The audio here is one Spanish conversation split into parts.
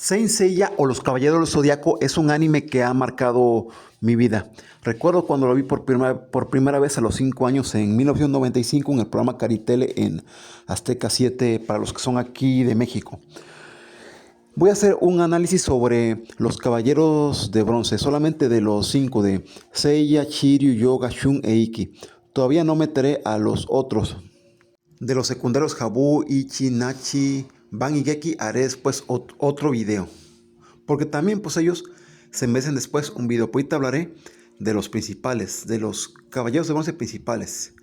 Saint Seiya o Los Caballeros del Zodiaco es un anime que ha marcado mi vida. Recuerdo cuando lo vi por primera vez a los 5 años en 1995 en el programa Caritele en Azteca 7 para los que son aquí de México. Voy a hacer un análisis sobre los Caballeros de Bronce, solamente de los 5 de Seiya, Shiryu, Yoga, Shun e Ikki. Todavía no meteré a los otros. De los secundarios Habu, Ichi, Nachi, Ban y Geki haré después otro video. Porque también pues ellos se merecen después un video. Pues ahorita hablaré de los principales, de los Caballeros de Bronce principales.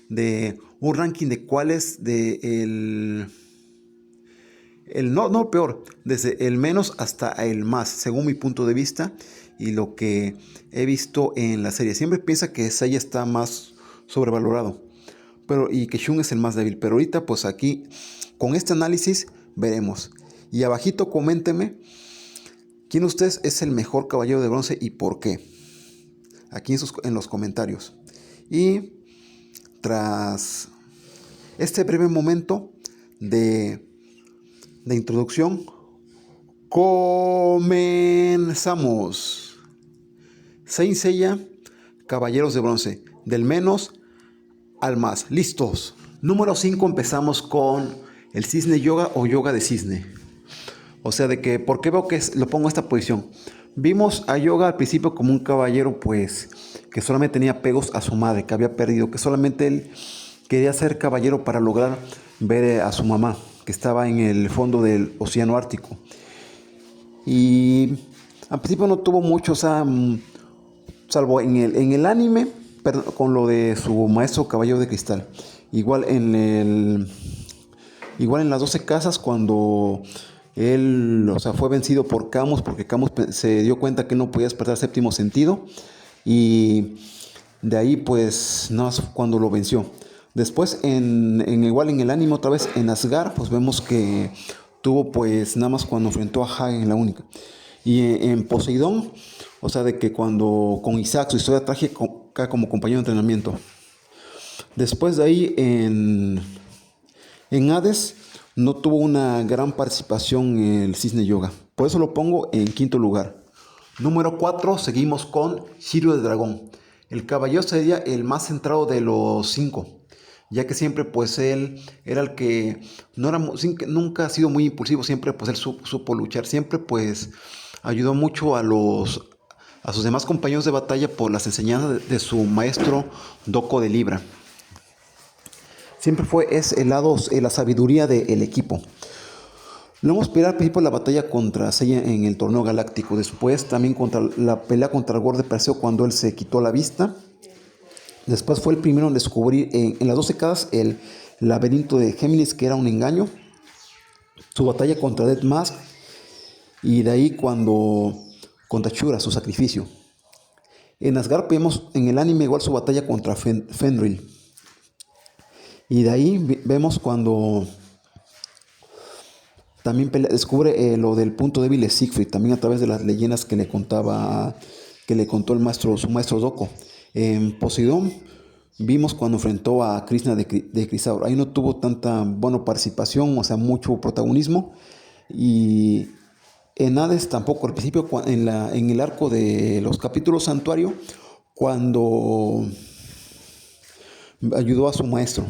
De un ranking de cuáles de no peor, desde el menos hasta el más, según mi punto de vista y lo que he visto en la serie. Siempre piensa que Seiya está más sobrevalorado, y que Shun es el más débil. Pero ahorita pues aquí con este análisis veremos. Y abajito coménteme quién de ustedes es el mejor caballero de bronce y por qué. Aquí en los comentarios. Y tras este breve momento de introducción, comenzamos. Saint Seiya, Caballeros de Bronce, del menos al más. ¿Listos? Número 5, empezamos con el cisne yoga o yoga de cisne. O sea, de que, ¿por qué veo que lo pongo en esta posición? Vimos a Yoga al principio como un caballero, pues, que solamente tenía apegos a su madre, que había perdido, que solamente él quería ser caballero para lograr ver a su mamá, que estaba en el fondo del océano Ártico. Y al principio no tuvo mucho, o sea, salvo en el anime, pero con lo de su maestro caballero de cristal. Igual en las 12 casas, cuando él, o sea, fue vencido por Camus, porque Camus se dio cuenta que no podía despertar el séptimo sentido, y de ahí pues no es cuando lo venció. Después igual en el anime otra vez en Asgard, pues vemos que tuvo pues nada más cuando enfrentó a Hagen en la única. Y en Poseidón, o sea, de que cuando con Isaac su historia trágica como compañero de entrenamiento. Después de ahí en Hades no tuvo una gran participación en el cisne yoga. Por eso lo pongo en quinto lugar. Número 4, seguimos con Shiryu de Dragón. El caballero sería el más centrado de los 5, ya que siempre pues él era el que nunca ha sido muy impulsivo, siempre pues él supo luchar, siempre pues ayudó mucho a sus demás compañeros de batalla por las enseñanzas de su maestro Doko de Libra. Siempre es el lado, la sabiduría del equipo. Lo vamos a esperar al principio la batalla contra Seiya en el torneo galáctico. Después también la pelea contra el Gordo de Perseo cuando él se quitó la vista. Después fue el primero en descubrir en las 12 casas el laberinto de Géminis, que era un engaño. Su batalla contra Death Mask. Y de ahí contra Shura, su sacrificio. En Asgard vemos en el anime igual su batalla contra Fenrir. Y de ahí vemos cuando también descubre lo del punto débil de Siegfried, también a través de las leyendas que le contó su maestro Doko. En Poseidón vimos cuando enfrentó a Krishna de Chrysaor. Ahí no tuvo tanta buena participación, o sea, mucho protagonismo. Y en Hades tampoco, al principio en el arco de los capítulos Santuario, cuando ayudó a su maestro.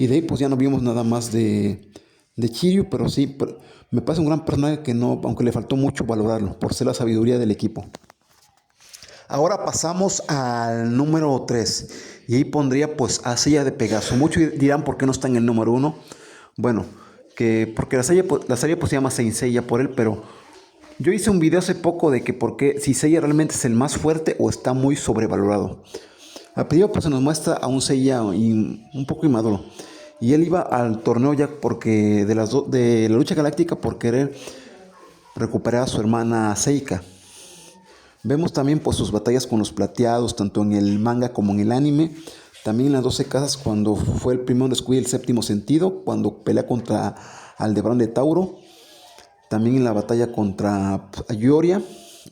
Y de ahí pues ya no vimos nada más de Shiryu, pero sí, me parece un gran personaje que no, aunque le faltó mucho valorarlo, por ser la sabiduría del equipo. Ahora pasamos al número 3, y ahí pondría pues a Seiya de Pegaso. Muchos dirán por qué no está en el número 1. Bueno, porque la serie pues se llama Saint Seiya por él, pero yo hice un video hace poco de que si Seiya realmente es el más fuerte o está muy sobrevalorado. Al principio pues se nos muestra a un Seiya un poco inmaduro. Y él iba al torneo ya porque de la lucha galáctica por querer recuperar a su hermana Seika. Vemos también pues sus batallas con los plateados, tanto en el manga como en el anime. También en las 12 casas cuando fue el primero en descubrir el séptimo sentido, cuando pelea contra Aldebarán de Tauro. También en la batalla contra Ayoria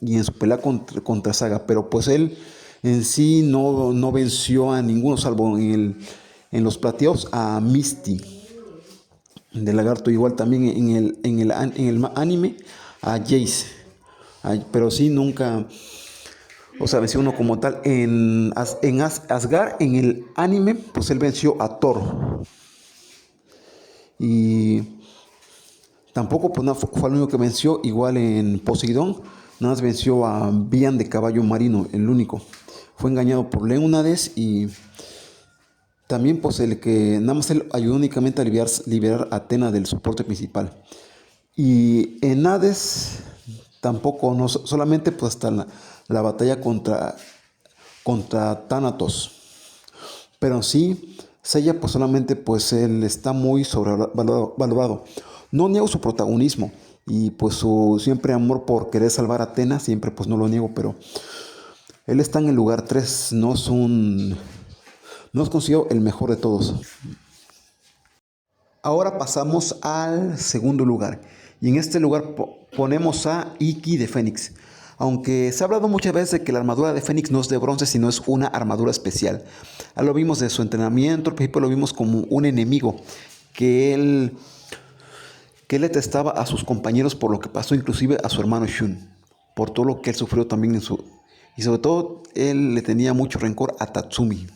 y en su pelea contra Saga. Pero pues él en sí no venció a ninguno, salvo en los plateados a Misty. de lagarto, igual también en el anime a Jace. Pero sí, nunca, o sea, venció uno como tal. Asgard, en el anime, pues él venció a Thor. Y tampoco pues, fue el único que venció. Igual en Poseidón, nada más venció a Bian de caballo marino, el único. Fue engañado por Leónidas y también pues el que nada más él ayudó únicamente a liberar a Atena del soporte principal. Y en Hades tampoco, no, solamente pues hasta la batalla contra Thanatos. Pero sí, Seiya pues solamente pues él está muy sobrevalorado. No niego su protagonismo y pues su siempre amor por querer salvar a Atenas, siempre pues no lo niego, pero él está en el lugar 3, no es considerado el mejor de todos. Ahora pasamos al segundo lugar. Y en este lugar ponemos a Iki de Fénix. Aunque se ha hablado muchas veces de que la armadura de Fénix no es de bronce, sino es una armadura especial. Lo vimos de su entrenamiento, al principio lo vimos como un enemigo que él detestaba a sus compañeros por lo que pasó, inclusive a su hermano Shun, por todo lo que él sufrió también y sobre todo él le tenía mucho rencor a Tatsumi,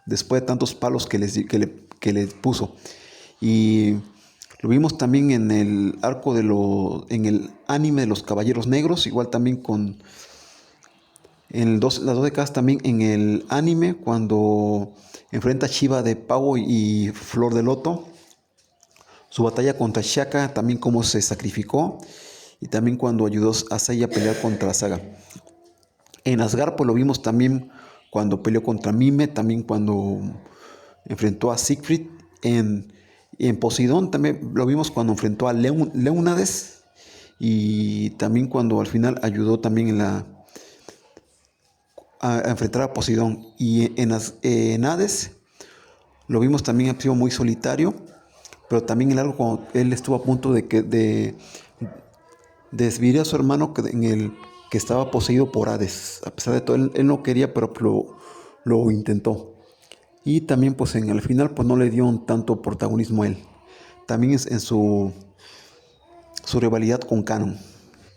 después de tantos palos que le puso. Y lo vimos también en el arco en el anime de los Caballeros Negros, igual también las 12 casas también en el anime, cuando enfrenta a Shiva de Pavo y Flor de Loto. Su batalla contra Shaka, también cómo se sacrificó, y también cuando ayudó a Seiya a pelear contra Saga. En Asgard pues lo vimos también cuando peleó contra Mime, también cuando enfrentó a Siegfried. En Poseidón también lo vimos cuando enfrentó a Leónidas, y también cuando al final ayudó también a enfrentar a Poseidón. Y en Hades lo vimos también, ha sido muy solitario, pero también en algo cuando él estuvo a punto de desvivir a su hermano que estaba poseído por Hades. A pesar de todo, él no quería, pero lo intentó. Y también pues al final pues no le dio un tanto protagonismo a él. También es en su rivalidad con Canon.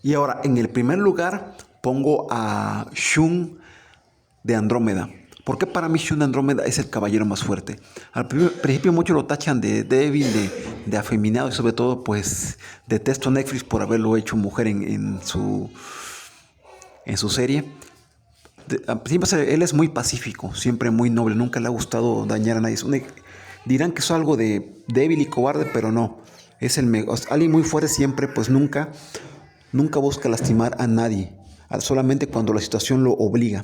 Y ahora en el primer lugar pongo a Shun de Andrómeda. Porque para mí Shun de Andrómeda es el caballero más fuerte. Al principio muchos lo tachan de débil, de afeminado, y sobre todo pues detesto a Netflix por haberlo hecho mujer en su serie. Siempre él es muy pacífico, siempre muy noble, nunca le ha gustado dañar a nadie. Dirán que es algo de débil y cobarde, pero no. Es alguien muy fuerte siempre, pues nunca busca lastimar a nadie, solamente cuando la situación lo obliga.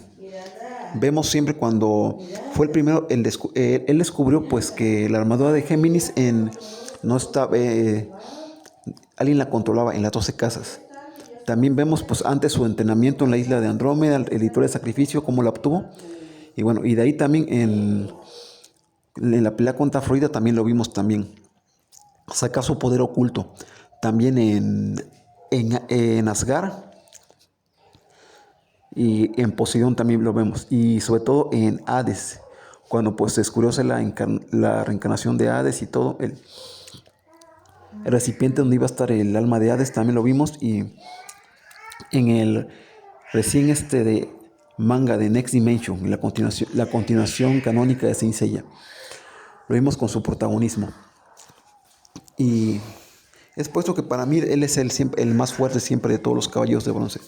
Vemos siempre cuando fue el primero, él descubrió pues que la armadura de Géminis no estaba, alguien la controlaba en las 12 casas. También vemos pues antes su entrenamiento en la isla de Andrómeda, el ritual de sacrificio, cómo la obtuvo. Y bueno, y de ahí también en la pelea contra Afrodita también lo vimos también. Saca su poder oculto. También en Asgard y en Poseidón también lo vemos. Y sobre todo en Hades, cuando pues descubrió la reencarnación de Hades y todo. El recipiente donde iba a estar el alma de Hades también lo vimos. Y en el recién de manga de Next Dimension, la continuación canónica de Saint Seiya, lo vimos con su protagonismo. Y es puesto que para mí él es el más fuerte siempre de todos los caballeros de bronce.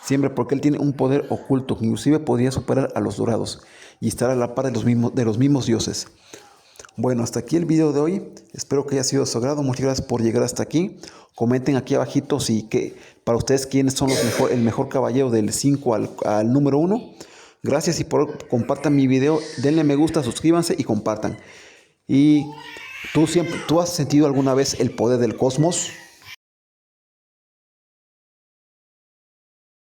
Siempre, porque él tiene un poder oculto que inclusive podría superar a los dorados y estar a la par de los mismos dioses. Bueno, hasta aquí el video de hoy. Espero que haya sido de su agrado. Muchas gracias por llegar hasta aquí. Comenten aquí abajito para ustedes quiénes son el mejor caballero del 5 al número 1. Gracias y compartan mi video. Denle me gusta, suscríbanse y compartan. Y ¿tú has sentido alguna vez el poder del cosmos?